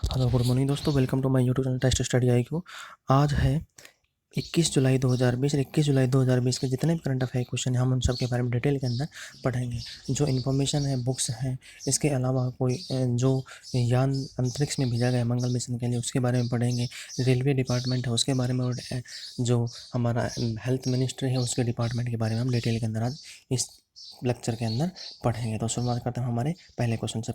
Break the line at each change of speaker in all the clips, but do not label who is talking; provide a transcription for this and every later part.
Hello good morning दोस्तों, welcome to my YouTube channel test study IQ। आज है 21 जुलाई 2020 और 21 जुलाई 2020 के जितने भी करंट अफेयर क्वेश्चन हैं हम उन सब के बारे में डिटेल के अंदर पढ़ेंगे। जो इन्फॉर्मेशन है, बुक्स हैं, इसके अलावा कोई जो यान अंतरिक्ष में भेजा गया मंगल मिशन के लिए उसके बारे में पढ़ेंगे। रेलवे डिपार्टमेंट है उसके बारे में, और जो हमारा हेल्थ मिनिस्ट्री है उसके डिपार्टमेंट के बारे में हम डिटेल के अंदर आज इस लेक्चर के अंदर पढ़ेंगे। तो शुरुआत करते हैं हमारे पहले क्वेश्चन से।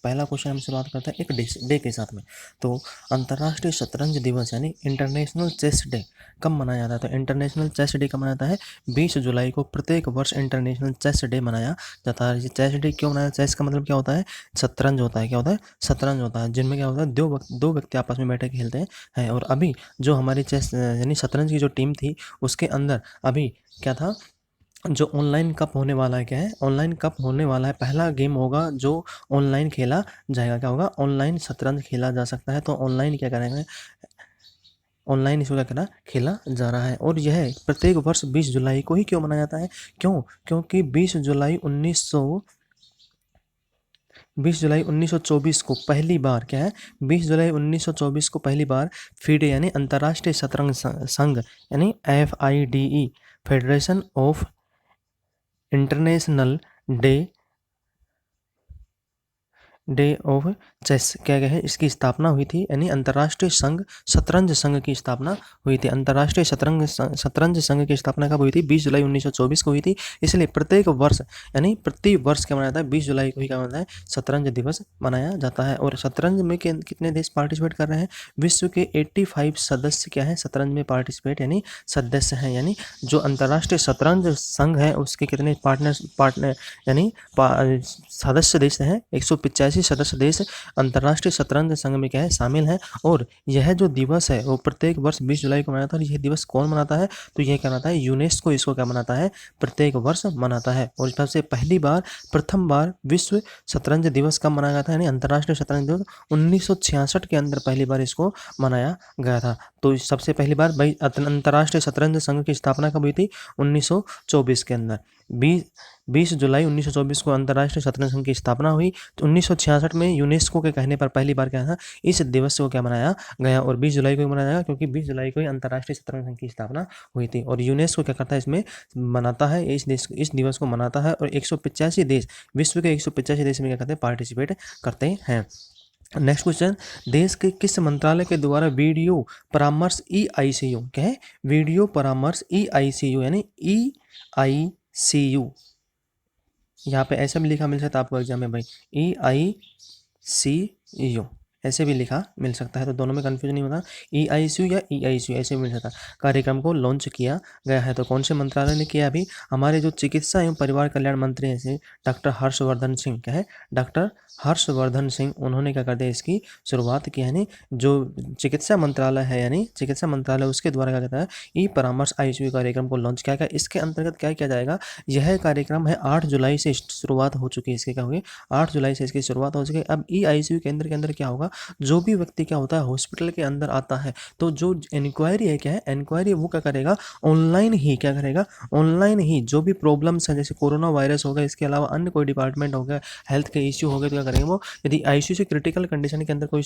पहला क्वेश्चन हम शुरुआत करते हैं एक डे के साथ में। तो अंतर्राष्ट्रीय शतरंज दिवस यानी इंटरनेशनल चेस डे कब मनाया जाता है? तो इंटरनेशनल चेस डे कब मनाया जाता है? 20 जुलाई को प्रत्येक वर्ष इंटरनेशनल चेस डे मनाया जाता है। चेस डे क्यों मनाया? चेस का मतलब क्या होता है? शतरंज होता है। क्या होता है? शतरंज होता है, जिनमें क्या होता है दो व्यक्ति आपस में बैठे खेलते हैं। और अभी जो हमारी चेस यानी शतरंज की जो टीम थी उसके अंदर अभी क्या था, जो ऑनलाइन कप होने वाला है। क्या है? ऑनलाइन कप होने वाला है। पहला गेम होगा जो ऑनलाइन खेला जाएगा। क्या होगा? ऑनलाइन शतरंज खेला जा सकता है। तो ऑनलाइन क्या करेंगे, ऑनलाइन इसको क्या करना खेला जा रहा है। और यह प्रत्येक वर्ष 20 जुलाई को ही क्यों मनाया जाता है? क्योंकि 20 जुलाई 1924 को पहली बार क्या है, 20 जुलाई 1924 को पहली बार फीडे यानी अंतर्राष्ट्रीय शतरंज संघ यानी FIDE federation of international day of chess क्या है, इसकी स्थापना हुई थी। यानी अंतर्राष्ट्रीय संघ शतरंज संघ की स्थापना हुई थी। अंतर्राष्ट्रीय शतरंज संघ की स्थापना कब हुई थी? 20 जुलाई 1924 को हुई थी। इसलिए प्रत्येक वर्ष यानी प्रति वर्ष क्या मनाया जाता है? 20 जुलाई को ही क्या मनाया है? शतरंज दिवस मनाया जाता है। और शतरंज में कितने देश पार्टिसिपेट कर रहे हैं? विश्व के 85 सदस्य क्या है शतरंज में पार्टिसिपेट यानी सदस्य हैं। यानी जो अंतर्राष्ट्रीय शतरंज संघ है उसके कितने पार्टनर यानी सदस्य देश हैं? 185 सदस्य देश अंतर्राष्ट्रीय शतरंज संघ में क्या है, शामिल हैं। और यह जो दिवस है वो प्रत्येक वर्ष 20 जुलाई को मनाता है। और यह दिवस कौन मनाता है? तो यह क्या मनाता है? यूनेस्को इसको क्या मनाता है? प्रत्येक वर्ष मनाता है। और सबसे प्रथम बार विश्व शतरंज दिवस कब मनाया गया था? यानी अंतर्राष्ट्रीय शतरंज दिवस 1966 के अंदर पहली बार इसको मनाया गया था। तो सबसे पहली बार भाई अंतर्राष्ट्रीय शतरंज संघ की स्थापना कब हुई थी? 1924 के अंदर। 20 जुलाई 1924 को अंतर्राष्ट्रीय शतरंज संघ की स्थापना हुई। तो 1966 में यूनेस्को के कहने पर पहली बार क्या था, इस दिवस को क्या मनाया गया। और 20 जुलाई को मनाया गया क्योंकि 20 जुलाई को ही अंतर्राष्ट्रीय शतरंज संघ की स्थापना हुई थी। और यूनेस्को क्या करता है, इसमें मनाता है, इस दिवस को मनाता है। और 185 देश, विश्व के 185 देश में क्या करते हैं, पार्टिसिपेट करते हैं। नेक्स्ट क्वेश्चन, देश के किस मंत्रालय के द्वारा वीडियो परामर्श EICU क्या है? वीडियो परामर्श EICU यानी EICU, यहाँ पे ऐसा भी लिखा मिल सकता है आपको एग्जाम में भाई, EICU ऐसे भी लिखा मिल सकता है। तो दोनों में कंफ्यूजन नहीं होता, EICU या EICU ऐसे भी मिल सकता है। कार्यक्रम को लॉन्च किया गया है। तो कौन से मंत्रालय ने किया? अभी हमारे जो चिकित्सा एवं परिवार कल्याण मंत्री हैं डॉक्टर हर्षवर्धन सिंह, क्या है, डॉक्टर हर्षवर्धन सिंह, उन्होंने क्या कर दिया, इसकी शुरुआत की। यानी जो चिकित्सा मंत्रालय है यानी चिकित्सा मंत्रालय उसके द्वारा क्या कहता है, ई परामर्श ICU कार्यक्रम को लॉन्च किया गया। इसके अंतर्गत क्या किया जाएगा, यह कार्यक्रम है 8 जुलाई से शुरुआत हो चुकी है। इसके क्या हुई, 8 जुलाई से इसकी शुरुआत हो चुकी है। अब EICU केंद्र के अंदर क्या होगा, जो भी व्यक्ति क्या होता है हॉस्पिटल के अंदर आता है तो जो इंक्वायरी है, क्या है, इंक्वायरी वो क्या करेगा, ऑनलाइन ही क्या करेगा, ऑनलाइन ही जो भी प्रॉब्लम्स हैं जैसे कोरोना वायरस हो गया, इसके अलावा अन्य कोई डिपार्टमेंट हो गया, हेल्थ के इश्यू हो गए, तो क्या करेंगे वो, यदि ICU से क्रिटिकल कंडीशन के अंदर कोई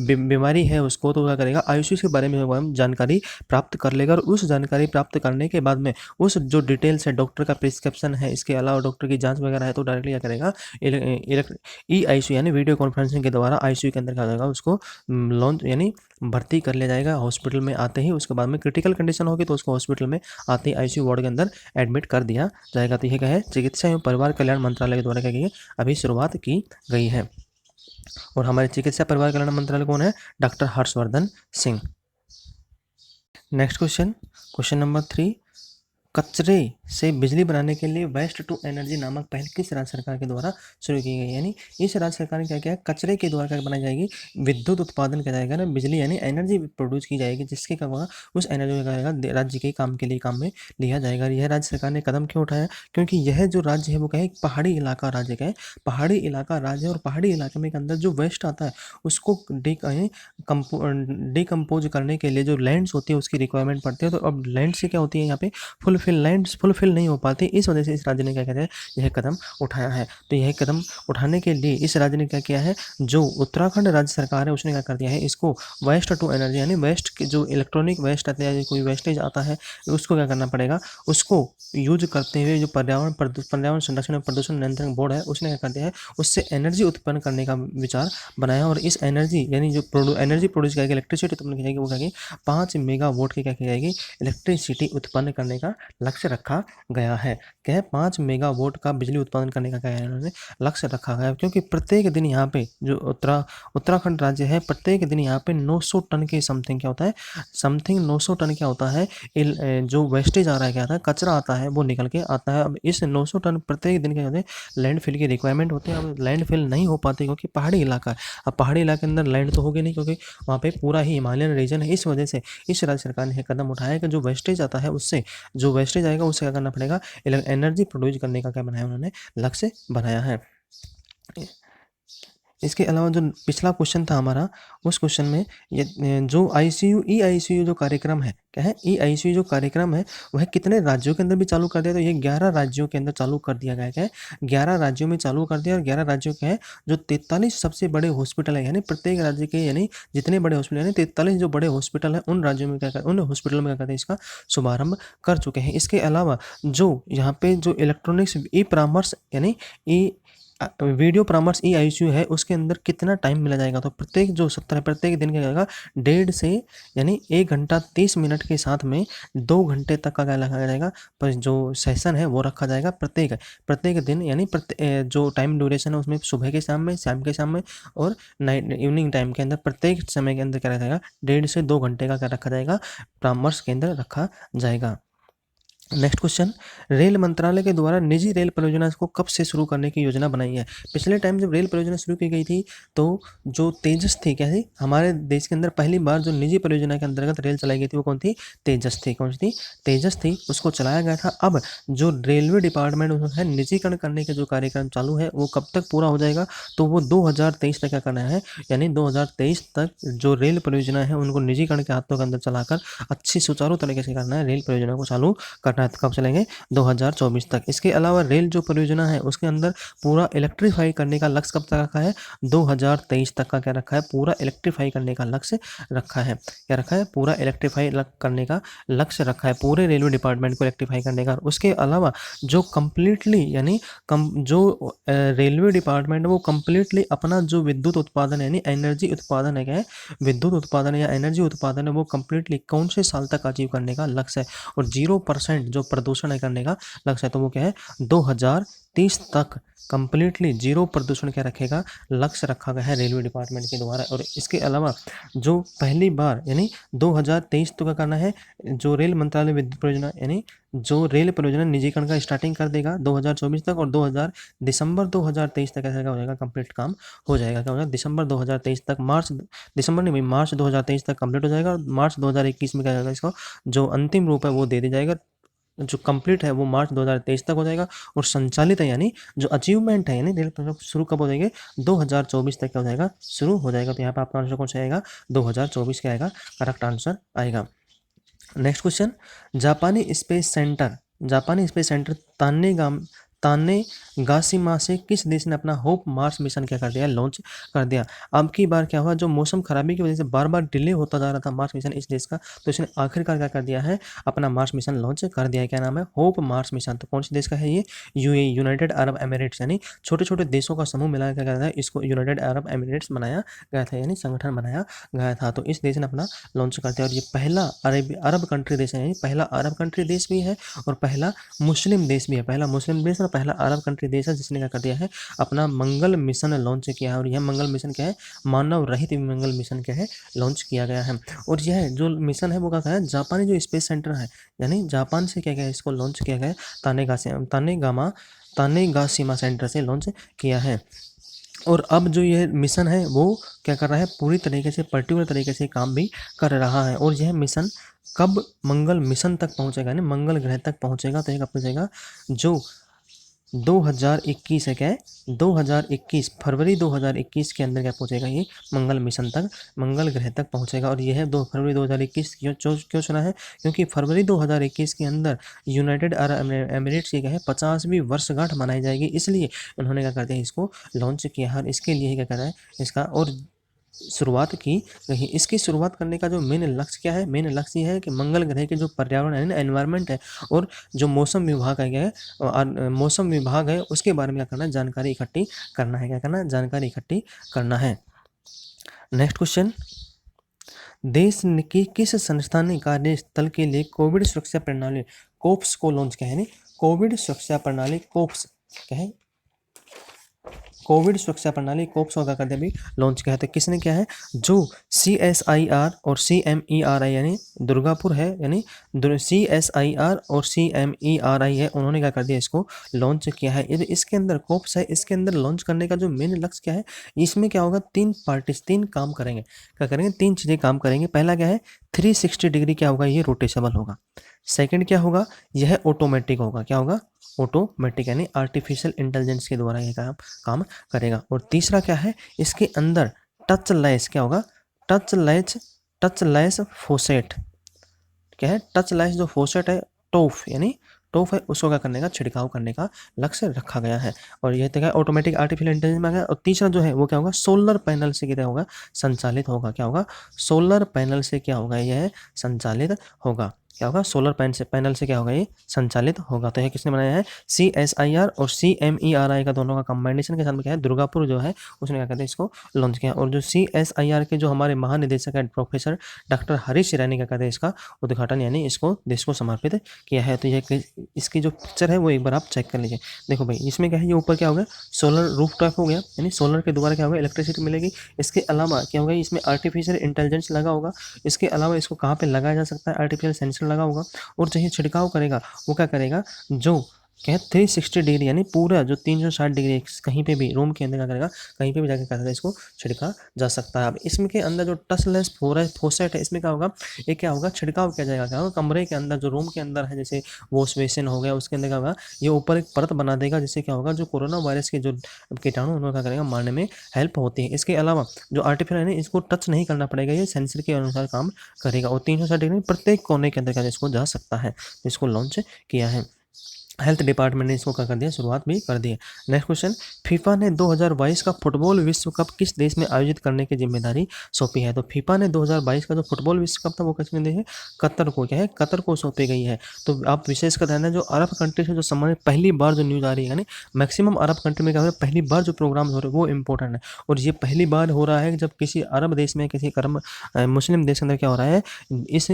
बीमारी है उसको, तो क्या करेगा, ICU के बारे में जानकारी प्राप्त कर लेगा। और उस जानकारी प्राप्त करने के बाद में उस जो डिटेल्स है, डॉक्टर का प्रिस्क्रिप्शन है, इसके अलावा डॉक्टर की जांच वगैरह है, तो डायरेक्टली क्या करेगा, EICU यानी वीडियो कॉन्फ्रेंसिंग के द्वारा ICU के अंदर क्या होगा, उसको लॉन्च यानी भर्ती कर लिया जाएगा हॉस्पिटल में आते ही। उसके बाद में क्रिटिकल कंडीशन होगी तो उसको हॉस्पिटल में आते ही ICU वार्ड के अंदर एडमिट कर दिया जाएगा। तो यह क्या है, चिकित्सा एवं परिवार कल्याण मंत्रालय के द्वारा क्या की अभी शुरुआत की गई है। और हमारे चिकित्सा परिवार कल्याण मंत्रालय कौन है, doctor Harshvardhan Singh. Next question number 3, कचरे से बिजली बनाने के लिए वेस्ट टू एनर्जी नामक पहल किस राज्य सरकार के द्वारा शुरू की गई? यानी इस राज्य सरकार ने क्या किया, कचरे के द्वारा क्या बनाई जाएगी, विद्युत उत्पादन किया जाएगा ना, बिजली यानी एनर्जी प्रोड्यूस की जाएगी, जिसके क्या होगा, उस एनर्जी का करेगा राज्य के काम के लिए काम में लिया जाएगा। यह राज्य सरकार ने कदम क्यों उठाया, क्योंकि यह जो राज्य है वो क्या है, पहाड़ी इलाका राज्य का है, पहाड़ी इलाका राज्य है। और पहाड़ी इलाके में के अंदर जो वेस्ट आता है उसको डिकम्पोज करने के लिए जो लैंड्स होती है उसकी रिक्वायरमेंट पड़ती है। तो अब लैंड से क्या होती है, यहाँ पे फुलफिल नहीं हो पाती, इस वजह से इस राज्य ने क्या कहते हैं यह कदम उठाया है। तो यह कदम उठाने के लिए इस राज्य ने क्या किया है, जो उत्तराखंड राज्य सरकार है उसने क्या कर दिया है, इसको वेस्ट टू एनर्जी यानी वेस्ट के जो इलेक्ट्रॉनिक वेस्ट आते हैं, कोई वेस्टेज आता है उसको क्या करना पड़ेगा, उसको यूज करते हुए जो पर्यावरण संरक्षण और प्रदूषण नियंत्रण बोर्ड है उसने क्या कर दिया है, उससे एनर्जी उत्पन्न करने का विचार बनाया। और इस एनर्जी यानी जो एनर्जी प्रोड्यूस करेगी, इलेक्ट्रिसिटी उत्पन्न की जाएगी, वो कहेगी 5 मेगावाट की क्या की जाएगी, इलेक्ट्रिसिटी उत्पन्न करने का लक्ष्य रखा गया है। क्या है, 5 मेगावाट का बिजली उत्पादन करने का क्या है, इन्होंने लक्ष्य रखा गया है। क्योंकि प्रत्येक दिन यहाँ पे जो उत्तराखंड राज्य है, प्रत्येक दिन यहाँ पे 900 टन के समथिंग क्या होता है, 900 टन क्या होता है, जो वेस्टेज आ रहा है, क्या आता है, कचरा आता है, वो निकल के आता है। अब इस 900 टन प्रत्येक दिन क्या होते हैं, लैंडफिल की रिक्वायरमेंट होती है। अब लैंडफिल नहीं हो पाती क्योंकि पहाड़ी इलाका है। अब पहाड़ी इलाके के अंदर लैंड तो होगी नहीं, क्योंकि वहाँ पे पूरा ही हिमालयन रीजन है। इस वजह से इस राज्य सरकार ने कदम उठाया कि जो वेस्टेज आता है, उससे जो वेस्टेज आएगा उससे क्या करना पड़ेगा, एनर्जी प्रोड्यूस करने का क्या बनाया उन्होंने, लक्ष्य बनाया है। इसके अलावा जो पिछला क्वेश्चन था हमारा, उस क्वेश्चन में ये जो आईसीयू ई आईसीयू जो कार्यक्रम है, क्या है, ई आईसीयू जो कार्यक्रम है वह कितने राज्यों के अंदर भी चालू कर दिया, तो ये 11 राज्यों के अंदर चालू कर दिया गया है। 11 राज्यों में चालू कर दिया। और 11 राज्यों के हैं जो 43 सबसे बड़े हॉस्पिटल है, यानी प्रत्येक राज्य के यानी जितने बड़े हॉस्पिटल यानी 43 जो बड़े हॉस्पिटल हैं उन राज्यों में क्या कर, उन हॉस्पिटल में क्या करते हैं, इसका शुभारंभ कर चुके हैं। इसके अलावा जो यहाँ पे जो इलेक्ट्रॉनिक्स ई परामर्श यानी ई वीडियो परामर्श ई आईसीयू है, उसके अंदर कितना टाइम मिला जाएगा, तो प्रत्येक दिन क्या जाएगा, 1.5 से यानी 1 घंटा 30 मिनट के साथ में 2 घंटे तक का क्या रखा जाएगा, पर जो सेशन है वो रखा जाएगा प्रत्येक दिन, यानी जो टाइम ड्यूरेशन है उसमें सुबह के शाम में, शाम के शाम में और नाइट इवनिंग टाइम के अंदर प्रत्येक समय के अंदर क्या रखा जाएगा, 1.5 से 2 घंटे का क्या रखा जाएगा, परामर्श के अंदर रखा जाएगा। नेक्स्ट क्वेश्चन, रेल मंत्रालय के द्वारा निजी रेल परियोजना को कब से शुरू करने की योजना बनाई है। पिछले टाइम जब रेल परियोजना शुरू की गई थी तो जो तेजस थी, क्या थी, हमारे देश के अंदर पहली बार जो निजी परियोजना के अंतर्गत रेल चलाई गई थी वो कौन थी, तेजस थी। कौन सी थी, तेजस थी, उसको चलाया गया था। अब जो रेलवे डिपार्टमेंट है, निजीकरण करने के जो कार्यक्रम चालू है वो कब तक पूरा हो जाएगा, तो वो 2023 तक क्या करना है, यानी 2023 तक जो रेल परियोजना है उनको निजीकरण के हाथों के अंदर चलाकर अच्छी सुचारू तरीके से करना है, रेल परियोजना को चालू करना है। कब चलेंगे, 2024 तक। इसके अलावा रेल जो परियोजना है उसके अंदर पूरा इलेक्ट्रीफाई करने का लक्ष्य कब तक रखा है, 2023 तक का क्या रखा है, पूरा इलेक्ट्रीफाई करने का लक्ष्य रखा है। क्या रखा है, पूरा इलेक्ट्रीफाई करने का लक्ष्य रखा है, पूरे रेलवे डिपार्टमेंट को इलेक्ट्रीफाई करने का। उसके अलावा जो कंप्लीटली यानी जो रेलवे डिपार्टमेंट है वो कंप्लीटली अपना जो विद्युत उत्पादन यानी एनर्जी उत्पादन है, क्या है, विद्युत उत्पादन या एनर्जी उत्पादन है, वो कंप्लीटली कौन से साल तक अचीव करने का लक्ष्य है, और 0% जो प्रदूषण है करने का लक्ष्य है, तो वो क्या है, 2030 तक कंप्लीटली 0 प्रदूषण क्या रखेगा, लक्ष्य रखा गया है रेलवे डिपार्टमेंट के द्वारा। और इसके अलावा जो पहली बार यानी 2023 तो क्या करना है, जो रेल मंत्रालय विद्युत परियोजना यानी जो रेल परियोजना निजीकरण का स्टार्टिंग कर देगा 2024 तक, और दिसंबर 2023 तक ऐसा हो जाएगा, कंप्लीट काम हो जाएगा। क्या हो जाएगा, दिसंबर 2023 तक, मार्च 2023 तक कंप्लीट हो जाएगा। और मार्च 2021 में क्या जाएगा, इसको जो अंतिम रूप है वो दे दिया जाएगा। जो कंप्लीट है वो मार्च 2023 तक हो जाएगा। और संचालित है यानी जो अचीवमेंट है यानी रेल प्रोजेक्ट शुरू कब हो जाएंगे, 2024 तक क्या हो जाएगा, शुरू हो जाएगा। तो यहाँ पे आपका आंसर कौन सा आएगा, 2024 क्या आएगा, करेक्ट आंसर आएगा। नेक्स्ट क्वेश्चन, जापानी स्पेस सेंटर तानेगाशिमा से किस देश ने अपना होप मार्स मिशन क्या कर दिया, लॉन्च कर दिया। अब की बार क्या हुआ, जो मौसम खराबी की वजह से बार बार डिले होता जा रहा था मार्स मिशन इस देश का, तो इसने आखिरकार क्या कर दिया है, अपना मार्स मिशन लॉन्च कर दिया है। क्या नाम है, होप मार्स मिशन। तो कौन से देश का है ये, यूएई, यूनाइटेड अरब एमिरेट्स, यानी छोटे छोटे देशों का समूह मिलाया क्या गया था, इसको यूनाइटेड अरब एमिरेट्स बनाया गया था, यानी संगठन बनाया गया था। तो इस देश ने अपना लॉन्च कर दिया। और ये पहला अरब कंट्री देश है, यानी पहला अरब कंट्री देश भी है और पहला मुस्लिम देश भी है, पहला मुस्लिम देश और पहला अरब कंट्री देश है जिसने क्या कर दिया है, अपना मंगल मिशन लॉन्च किया है। और यह मंगल मिशन क्या है, मानव रहित मंगल मिशन क्या है, लॉन्च किया गया है। और यह जो मिशन है वो क्या है, जापानी जो स्पेस सेंटर है यानी जापान से क्या गया, इसको लॉन्च किया गया है, तानेगाशिमा सेंटर से लॉन्च किया है। और अब जो यह मिशन है वो क्या कर रहा है, पूरी तरीके से पर्टिकुलर तरीके से काम भी कर रहा है। और यह मिशन कब मंगल मिशन तक पहुंचेगा, यानी मंगल ग्रह तक पहुंचेगा, तो ये कब पहुंचेगा, जो 2021 है, क्या है 2021 फरवरी 2021 के अंदर क्या पहुंचेगा, ये मंगल मिशन तक, मंगल ग्रह तक पहुंचेगा। और यह है 2 फरवरी 2021 क्यों चुना है, क्योंकि फरवरी 2021 के अंदर यूनाइटेड अरब एमिरेट्स की क्या है 50वीं वर्षगांठ मनाई जाएगी, इसलिए उन्होंने क्या कर दिया, इसको लॉन्च किया है। इसके लिए क्या कर रहा है इसका और शुरुआत की गई। इसकी शुरुआत करने का जो मेन लक्ष्य क्या है, मेन लक्ष्य ये है कि मंगल ग्रह के जो पर्यावरण है ना, एनवायरनमेंट है, और जो मौसम विभाग है, क्या है मौसम विभाग है, उसके बारे में क्या करना है, जानकारी इकट्ठी करना है, क्या करना है, जानकारी इकट्ठी करना है। नेक्स्ट क्वेश्चन, देश की किस संस्था ने कार्यस्थल के लिए कोविड सुरक्षा प्रणाली कोप्स को लॉन्च किया है, कोविड सुरक्षा प्रणाली कोप्स क्या है, कोविड सुरक्षा प्रणाली कोप्स का कर दिया अभी लॉन्च किया है। तो किसने किया है, जो CSIR और CMERI यानी दुर्गापुर है, यानी CSIR और CMERI है, उन्होंने क्या कर दिया, इसको लॉन्च किया है। इसके अंदर कोप्स है, इसके अंदर लॉन्च करने का जो मेन लक्ष्य क्या है, इसमें क्या होगा, तीन काम करेंगे, क्या करेंगे, 3 चीज़ें काम करेंगे। पहला क्या है, 360 डिग्री क्या होगा, ये रोटेशनल होगा। सेकंड क्या होगा, यह ऑटोमेटिक होगा, क्या होगा, ऑटोमेटिक यानी आर्टिफिशियल इंटेलिजेंस के द्वारा ये काम करेगा। और तीसरा क्या है, इसके अंदर टचलेस क्या होगा, टचलेस फोसेट क्या है, टचलेस जो फोसेट है, टोफ यानी टोफ है, उसको क्या करने का, छिड़काव करने का लक्ष्य रखा गया है। और यह तो क्या ऑटोमेटिक आर्टिफिशियल इंटेलिजेंस में आ गया। और तीसरा जो है वो क्या होगा, सोलर पैनल से क्या होगा, संचालित होगा, क्या होगा, सोलर पैनल से क्या होगा, यह संचालित होगा, क्या होगा, सोलर पैनल से क्या होगा, ये संचालित होगा। तो यह किसने बनाया है, CSIR और CMERI का दोनों का कॉम्बिनेशन के साथ में क्या है, दुर्गापुर जो है उसने क्या कहते हैं, इसको लॉन्च किया। और जो CSIR के जो हमारे महानिदेशक है प्रोफेसर डॉक्टर हरीश ईरानी क्या कहते हैं, इसका उद्घाटन यानी इसको देश को समर्पित किया है। तो यह इसकी जो पिक्चर है वो एक बार आप चेक कर लीजिए। देखो भाई, इसमें क्या है, ये ऊपर क्या हो गया, सोलर रूफटॉप हो गया, यानी सोलर के द्वारा क्या होगा, इलेक्ट्रिसिटी मिलेगी। इसके अलावा क्या होगा, इसमें आर्टिफिशियल इंटेलिजेंस लगा होगा। इसके अलावा इसको कहाँ पे लगाया जा सकता है, आर्टिफिशियल सेंसर लगा होगा। और जो ये छिड़काव करेगा वो क्या करेगा, जो क्या है 360 डिग्री यानी पूरा जो 360 डिग्री कहीं पे भी रूम के अंदर क्या करेगा, कहीं पे भी जाकर क्या करेगा, इसको छिड़का जा सकता है। अब इसमें के अंदर जो टचलेस फोसेट है, इसमें क्या होगा, ये क्या होगा, छिड़काव किया जाएगा, क्या होगा, कमरे के अंदर जो रूम के अंदर है, जैसे वॉश बेसिन हो गया, उसके अंदर क्या होगा, ये ऊपर एक परत बना देगा, जिससे क्या होगा, जो कोरोना वायरस के जो कीटाणु उन्होंने क्या करेगा, मारने में हेल्प होती है। इसके अलावा जो आर्टिफिशियल है इसको टच नहीं करना पड़ेगा, ये सेंसर के अनुसार काम करेगा। और 360 डिग्री प्रत्येक कोने के अंदर क्या इसको जा सकता है, इसको लॉन्च किया है। हेल्थ डिपार्टमेंट ने इसको क्या कर दिया, शुरुआत भी कर दी है। नेक्स्ट क्वेश्चन, फीफा ने 2022 का फुटबॉल विश्व कप किस देश में आयोजित करने की जिम्मेदारी सौंपी है। तो फीफा ने 2022 का जो फुटबॉल विश्व कप था वो किसने दी है, कतर को, क्या है, कतर को सौंपी गई है। तो आप विशेष कर ध्यान दें, जो अरब कंट्री से जो संबंधित पहली बार जो न्यूज़ आ रही है, यानी मैक्सिमम अरब कंट्री में क्या हो रहा है, पहली बार जो प्रोग्राम हो रहे हैं वो इंपॉर्टेंट है। और ये पहली बार हो रहा है जब किसी अरब देश में, किसी मुस्लिम देश के अंदर क्या हो रहा है, इस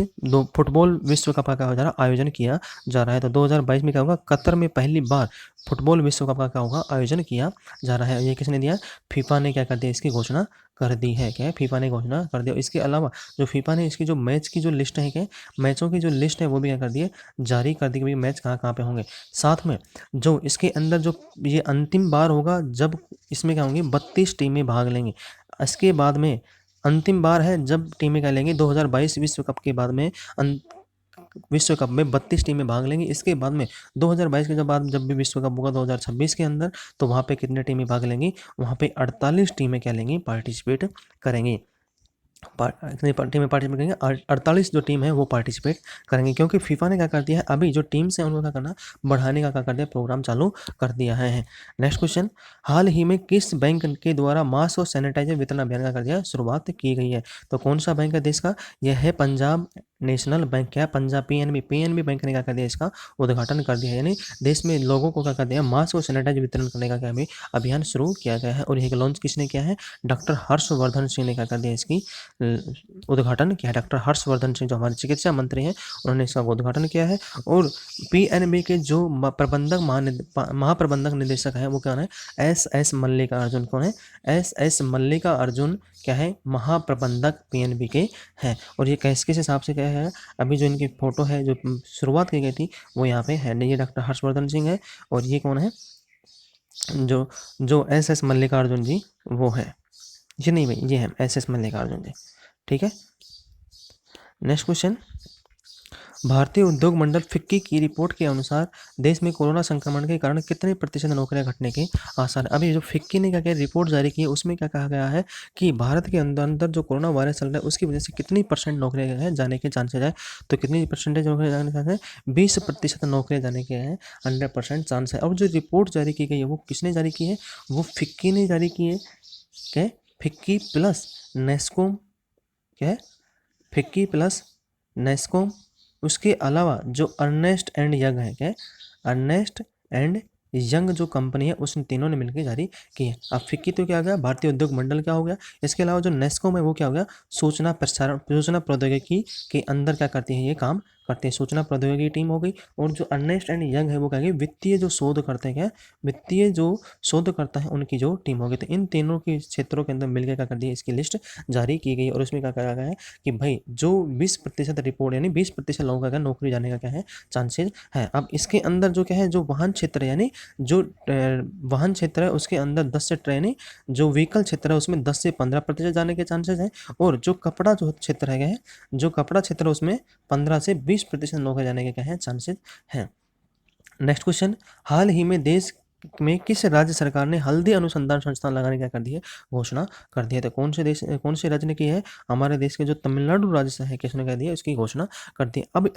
फुटबॉल विश्व कप का आयोजन किया जा रहा है। तो 2022 में क्या होगा, कतर में पहली बार फुटबॉल विश्व कप का क्या होगा, आयोजन किया जा रहा है। ये किसने दिया, फीफा ने क्या कर दिया, इसकी घोषणा कर दी है, क्या है, फीफा ने घोषणा कर दिया। इसके अलावा जो फीफा ने इसकी जो मैच की जो लिस्ट है, क्या मैचों की जो लिस्ट है वो भी क्या कर दी है, जारी कर दी कि भाई मैच कहाँ कहाँ पे होंगे। साथ में जो इसके अंदर जो ये अंतिम बार होगा जब इसमें क्या होंगी, 32 टीमें भाग लेंगी। इसके बाद में अंतिम बार है जब टीमें क्या लेंगी, 2022 विश्व कप के बाद में विश्व कप में 32 टीमें भाग लेंगी। इसके बाद में 2022 के बाद जब भी विश्व कप होगा 2026 के अंदर, तो वहाँ पे कितने टीमें भाग लेंगी, वहाँ पे 48 टीमें क्या लेंगी, पार्टिसिपेट करेंगी। कितनी टीमें पार्टिसिपेट करेंगे, 48 जो टीम है वो पार्टिसिपेट करेंगे। क्योंकि फीफा ने क्या कर दिया है, अभी जो टीम्स हैं उनको क्या करना, बढ़ाने का क्या कर दिया, प्रोग्राम चालू कर दिया है। नेक्स्ट क्वेश्चन, हाल ही में किस बैंक के द्वारा मास्क और सैनिटाइजर वितरण अभियान का कर दिया, शुरुआत की गई है। तो कौन सा बैंक है देश का, यह है पंजाब नेशनल बैंक, क्या पंजाब पीएनबी बैंक ने क्या कर दिया, इसका उद्घाटन कर दिया है। यानी देश में लोगों को क्या कर दिया, मास्क और सैनिटाइजर वितरण करने का क्या अभी अभियान शुरू किया गया है। और यह लॉन्च किसने किया है, डॉक्टर हर्षवर्धन सिंह ने क्या कर दिया, इसकी उद्घाटन किया है। डॉक्टर हर्षवर्धन सिंह जो हमारे चिकित्सा मंत्री हैं, उन्होंने इसका उद्घाटन किया है। और पीएनबी के जो महाप्रबंधक निदेशक है वो क्या है, SS मल्लिकार्जुन। कौन है, SS मल्लिकार्जुन क्या है, महाप्रबंधक पीएनबी के हैं। और ये किस हिसाब से क्या है, अभी जो इनकी फोटो है जो शुरुआत की गई थी वो यहाँ पे है, ये डॉक्टर हर्षवर्धन सिंह है। और ये कौन है, जो जो SS मल्लिकार्जुन जी वो है, ये नहीं भाई, ये है SS मल्लिकार्जुन जी, ठीक है। नेक्स्ट क्वेश्चन, भारतीय उद्योग मंडल फिक्की की रिपोर्ट के अनुसार देश में कोरोना संक्रमण के कारण कितने प्रतिशत नौकरियां घटने के आसार है। अभी जो फिक्की ने क्या किया, रिपोर्ट जारी की है, उसमें क्या कहा गया है कि भारत के अंदर अंदर जो कोरोना वायरस चल रहा है उसकी वजह से कितनी परसेंट नौकरियां हैं जाने के चांसेज है। तो कितनी परसेंटेज नौकरियां जाने के चांसेस है, 20% नौकरियां जाने के हैं, 100% चांस है। और जो रिपोर्ट जारी की गई है वो किसने जारी की है, वो फिक्की ने जारी की है। क्या है? फिक्की प्लस नेस्कोम, क्या है, फिक्की प्लस नेस्कोम, उसके अलावा जो अर्नेस्ट एंड यंग है, क्या है, अर्नेस्ट एंड यंग जो कंपनी है उस तीनों ने मिलकर जारी की है। अब फिक्की तो क्या हो गया, भारतीय उद्योग मंडल क्या हो गया, इसके अलावा जो नेस्कोम है वो क्या हो गया, सूचना प्रौद्योगिकी के अंदर क्या करती है, ये काम करते हैं, सूचना प्रौद्योगिकी की टीम हो गई। और जो अर्नेस्ट एंड यंग है वो क्या है, वित्तीय जो शोध करते हैं, क्या, वित्तीय जो शोध करता है उनकी जो टीम हो गई। तो इन तीनों के क्षेत्रों के अंदर मिलकर क्या कर दिया, इसकी लिस्ट जारी की गई। और उसमें क्या कहा गया है कि भाई जो 20% रिपोर्ट यानी 20% लोगों का क्या नौकरी जाने का क्या है चांसेस है। अब इसके अंदर जो क्या है, जो वाहन क्षेत्र है यानी जो वाहन क्षेत्र है उसके अंदर 10 से यानी जो व्हीकल क्षेत्र है उसमें 10 से 15% जाने के चांसेस हैं। और जो कपड़ा जो क्षेत्र है, क्या है, जो कपड़ा क्षेत्र है उसमें 15 से 20% नौकरी जाने के क्या है चांसेस हैं। नेक्स्ट क्वेश्चन, हाल ही में देश में किस राज्य सरकार ने हल्दी अनुसंधान संस्थान लगाने की क्या कर दी है, घोषणा कर दी है। तो कौन से राज्य ने की है, हमारे देश के जो तमिलनाडु राज्य है किसने कह दिया, इसकी घोषणा कर दी है। अब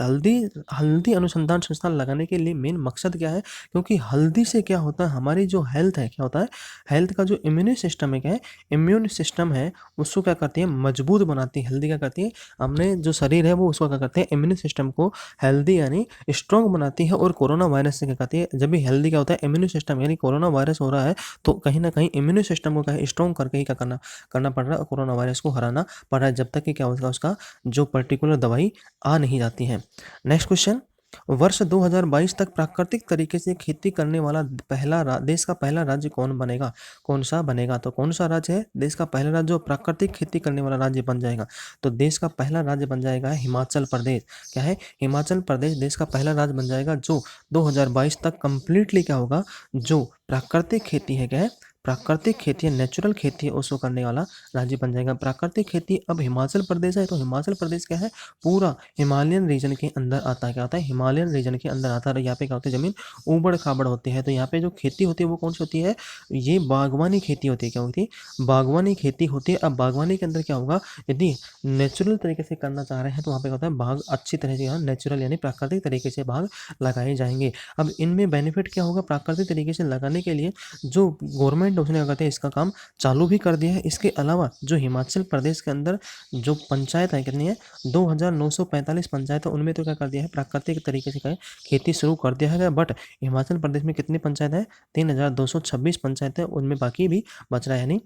हल्दी अनुसंधान संस्थान लगाने के लिए मेन मकसद क्या है, क्योंकि हल्दी से क्या होता है, हमारी जो हेल्थ है, क्या होता है, हेल्थ का जो इम्यून सिस्टम है, क्या है, इम्यून सिस्टम है उसको क्या करती है, मजबूत बनाती है। हल्दी क्या करती है, हमने जो शरीर है वो उसको क्या करते हैं, इम्यून सिस्टम को हेल्दी यानी स्ट्रॉन्ग बनाती है। और कोरोना वायरस से क्या करती है, जब भी हेल्दी क्या होता है, इम्यून सिस्टम यानी कोरोना वायरस हो रहा है तो कहीं ना कहीं इम्यून सिस्टम को क्या है, स्ट्रॉन्ग करके ही क्या करना पड़ रहा है, कोरोना वायरस को हराना पड़ रहा है, जब तक कि क्या होगा उसका जो पर्टिकुलर दवाई आ नहीं जाती है। नेक्स्ट क्वेश्चन, वर्ष 2022 तक प्राकृतिक तरीके से खेती करने वाला देश का पहला राज्य कौन बनेगा, कौन सा बनेगा। तो कौन सा राज्य है देश का पहला राज्य जो प्राकृतिक खेती करने वाला राज्य बन जाएगा, तो देश का पहला राज्य बन जाएगा हिमाचल प्रदेश। क्या है, हिमाचल प्रदेश देश का पहला राज्य बन जाएगा जो 2022 तक कंप्लीटली क्या होगा, जो प्राकृतिक खेती है, क्या है, प्राकृतिक खेती है, नेचुरल खेती है उसको करने वाला राज्य बन जाएगा। प्राकृतिक खेती अब हिमाचल प्रदेश है तो हिमाचल प्रदेश क्या है, पूरा हिमालयन रीजन के अंदर आता है। क्या होता है, हिमालयन रीजन के अंदर आता है। यहाँ पे क्या होता है, जमीन ऊबड़ खाबड़ होती है। तो यहाँ पे जो खेती होती है वो कौन सी होती है, ये बागवानी खेती होती है। क्या होती है, बागवानी खेती होती है। अब बागवानी के अंदर क्या होगा, यदि नेचुरल तरीके से करना चाह रहे हैं तो वहाँ पे क्या होता है, बाग अच्छी तरह से नेचुरल यानी प्राकृतिक तरीके से बाग लगाए जाएंगे। अब इनमें बेनिफिट क्या होगा, प्राकृतिक तरीके से लगाने के लिए जो गवर्नमेंट उसने क्या कहते हैं इसका काम चालू भी कर दिया है। इसके अलावा जो हिमाचल प्रदेश के अंदर जो पंचायत है, कितनी है, 2945 पंचायत है, उनमें तो क्या कर दिया है, प्राकृतिक तरीके से क्या है, खेती शुरू कर दिया है। बट हिमाचल प्रदेश में कितनी पंचायत है, 3226 पंचायत है, उनमें बाकी भी बच रहा है, यानी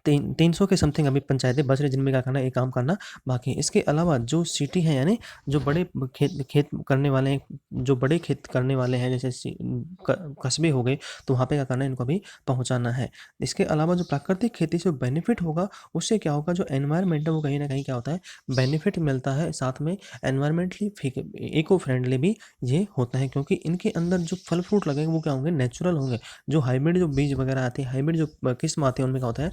300 के समथिंग अभी पंचायतें बच रही जिनमें क्या करना है, ये काम करना बाकी है। इसके अलावा जो सिटी है यानी जो बड़े खेत करने वाले हैं, जो बड़े खेत करने वाले हैं जैसे कस्बे हो गए, तो वहाँ पे क्या करना है, इनको भी पहुँचाना है। इसके अलावा जो प्राकृतिक खेती से बेनिफिट होगा उससे क्या होगा, जो एनवायरनमेंट है वो कहीं ना कहीं क्या होता है, बेनिफिट मिलता है। साथ में एनवायरमेंटली इको फ्रेंडली भी ये होता है, क्योंकि इनके अंदर जो फल फ्रूट लगेंगे वो क्या होंगे, नेचुरल होंगे। जो हाइब्रिड जो बीज वगैरह आते हैं, हाइब्रिड जो किस्म आती है उनमें क्या होता है,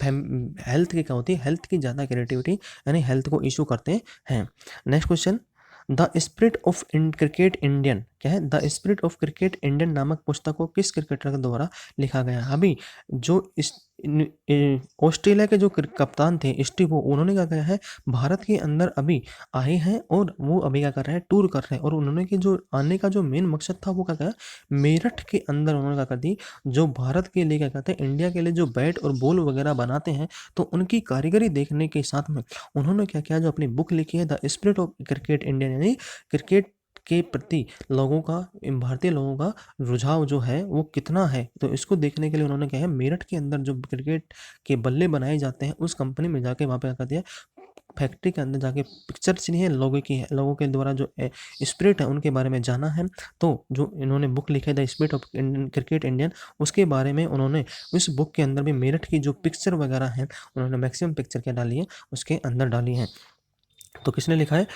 हेल्थ की क्या होती है, हेल्थ की ज़्यादा क्रिएटिविटी यानी हेल्थ को इशू करते हैं। Next question, the spirit of cricket Indian, क्या है, the spirit of cricket Indian नामक पुस्तक को किस क्रिकेटर के द्वारा लिखा गया। अभी जो इस ऑस्ट्रेलिया के जो कप्तान थे स्टीव वो, उन्होंने क्या किया है, भारत के अंदर अभी आए हैं और वो अभी क्या कर रहे हैं, टूर कर रहे हैं। और उन्होंने के जो आने का जो मेन मकसद था वो क्या किया, मेरठ के अंदर उन्होंने क्या कर दी, जो भारत के लिए क्या कहते हैं, इंडिया के लिए जो बैट और बॉल वगैरह बनाते हैं तो उनकी कारीगरी देखने के साथ में उन्होंने क्या किया, जो अपनी बुक लिखी है the spirit of cricket Indian, यानी क्रिकेट के प्रति लोगों का, भारतीय लोगों का रुझाव जो है वो कितना है, तो इसको देखने के लिए उन्होंने क्या है, मेरठ के अंदर जो क्रिकेट के बल्ले बनाए जाते हैं उस कंपनी में जाके वहाँ पे क्या कर दिया, फैक्ट्री के अंदर जाके पिक्चर चुनी है, लोगों के द्वारा जो स्पिरिट है उनके बारे में जाना है। तो जो इन्होंने बुक लिखा है the spirit of cricket Indian, उसके बारे में उन्होंने उस बुक के अंदर भी मेरठ की जो पिक्चर वगैरह हैं उन्होंने मैक्सिमम पिक्चर क्या डाली है उसके अंदर डाली है। तो किसने लिखा है,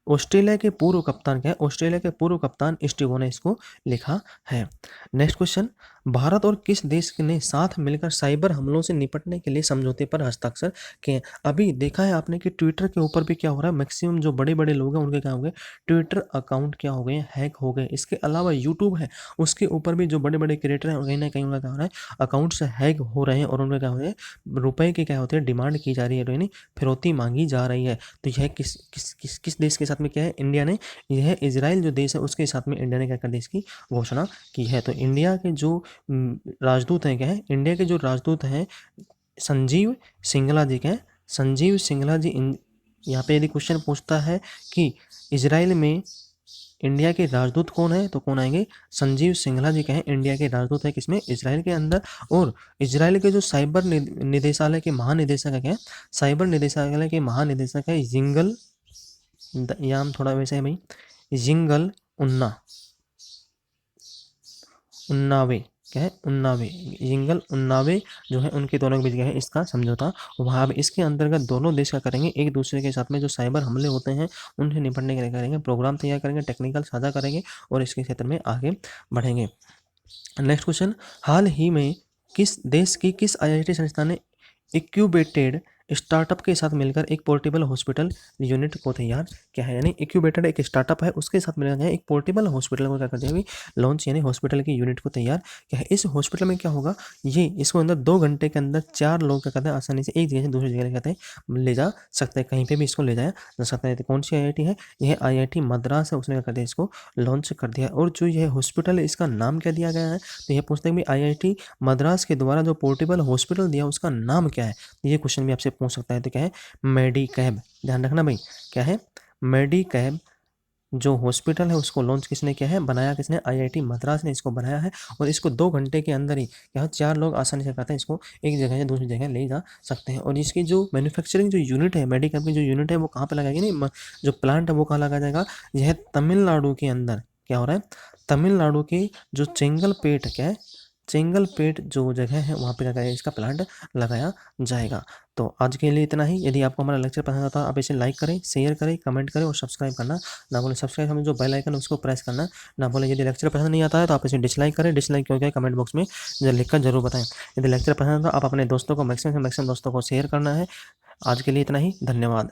ऑस्ट्रेलिया के पूर्व कप्तान क्या है, ऑस्ट्रेलिया के पूर्व कप्तान स्टीवो ने इसको लिखा है। नेक्स्ट क्वेश्चन, भारत और किस देश ने साथ मिलकर साइबर हमलों से निपटने के लिए समझौते पर हस्ताक्षर किए? अभी देखा है आपने कि ट्विटर के ऊपर भी क्या हो रहा है, मैक्सिमम जो बड़े बड़े लोग हैं उनके क्या हो गए, ट्विटर अकाउंट क्या हो गए, हैक हो गए। इसके अलावा यूट्यूब है, उसके ऊपर भी जो बड़े बड़े क्रिएटर हैं कहीं ना कहीं उनका क्या हो रहा है, अकाउंट से हैक हो रहे हैं और उनका क्या हो रहा है, रुपए की क्या होते हैं, डिमांड की जा रही है, यानी फिरौती मांगी जा रही है। तो यह किस किस किस किस देश के साथ में क्या है, इंडिया ने, यह इजराइल जो देश है उसके साथ में इंडिया ने क्या कर दी, इसकी घोषणा की है। तो इंडिया के जो राजदूत हैं क्या है, इंडिया के जो राजदूत हैं संजीव सिंगला जी के हैं, संजीव सिंगला जी। यहाँ पे यदि क्वेश्चन पूछता है कि इजराइल में इंडिया के राजदूत कौन है, तो कौन आएंगे, संजीव सिंगला जी कहें इंडिया के राजदूत है किसमें, इजराइल के अंदर। और इजराइल के जो साइबर निदेशालय के महानिदेशक है क्या, साइबर निदेशालय के महानिदेशक है जिंगल, याम थोड़ा वैसे है भाई, जिंगल उन्नावे क्या है, उन्नावे, जिंगल उन्नावे जो है, उनके दोनों के बीच क्या है इसका समझौता हुआ। अब इसके अंतर्गत दोनों देश क्या करेंगे, एक दूसरे के साथ में जो साइबर हमले होते हैं उनसे निपटने के लिए करेंगे, प्रोग्राम तैयार करेंगे, टेक्निकल साझा करेंगे और इसके क्षेत्र में आगे बढ़ेंगे। नेक्स्ट क्वेश्चन, हाल ही में किस देश की किस आईआईटी संस्थान ने इक्यूबेटेड स्टार्टअप के साथ मिलकर एक पोर्टेबल हॉस्पिटल यूनिट को तैयार किया है? यानी इक्यूबेटेड एक स्टार्टअप है, उसके साथ मिलकर एक पोर्टेबल हॉस्पिटल को क्या कर दिया अभी, लॉन्च, यानी हॉस्पिटल की यूनिट को तैयार किया है। इस हॉस्पिटल में क्या होगा, ये इसको अंदर 2 घंटे के अंदर 4 लोग क्या कहते हैं आसानी से एक जगह से दूसरी जगह कहते हैं ले जा सकते हैं, कहीं पर भी इसको ले जाया जा सकता है। तो कौन सी आई है, यह आई मद्रास है, उसने क्या कर दिया इसको लॉन्च कर दिया। और जो यह हॉस्पिटल है इसका नाम क्या दिया गया है, तो यह पूछते हैं कि आई मद्रास के द्वारा जो पोर्टेबल हॉस्पिटल दिया उसका नाम क्या है, ये क्वेश्चन भी आपसे पूछ सकता है। तो क्या है, मेडिकैब, ध्यान रखना भाई, क्या है, मेडिकैब जो हॉस्पिटल है उसको लॉन्च किसने किया है, बनाया किसने, आईआईटी मद्रास ने इसको बनाया है। और इसको 2 घंटे के अंदर ही यहाँ 4 लोग आसानी से कहते हैं इसको एक जगह से दूसरी जगह ले जा सकते हैं। और इसकी जो मैन्युफैक्चरिंग जो यूनिट है, मेडिकैब की जो यूनिट है वो कहाँ पर लगाएगी, नहीं जो प्लांट है वो कहाँ लगाया जाएगा, यह तमिलनाडु के अंदर क्या हो रहा है, तमिलनाडु के जो चेंगलपेट क्या है, चेंगलपेट जो जगह है वहाँ पे लगाया इसका प्लांट लगाया जाएगा। तो आज के लिए इतना ही। यदि आपको हमारा लेक्चर पसंद आता है आप इसे लाइक करें, शेयर करें, कमेंट करें और सब्सक्राइब करना ना भूलें। सब्सक्राइब हमें जो बेल आइकन है उसको प्रेस करना ना भूलें। यदि लेक्चर पसंद नहीं आता है तो आप इसे डिसलाइक करें, डिसलाइक क्यों क्या कमेंट बॉक्स में लिखकर जरूर बताएं। यदि लेक्चर पसंद आता है आप अपने दोस्तों को मैक्सिमम से मैक्सिमम दोस्तों को शेयर करना है। आज के लिए इतना ही, धन्यवाद।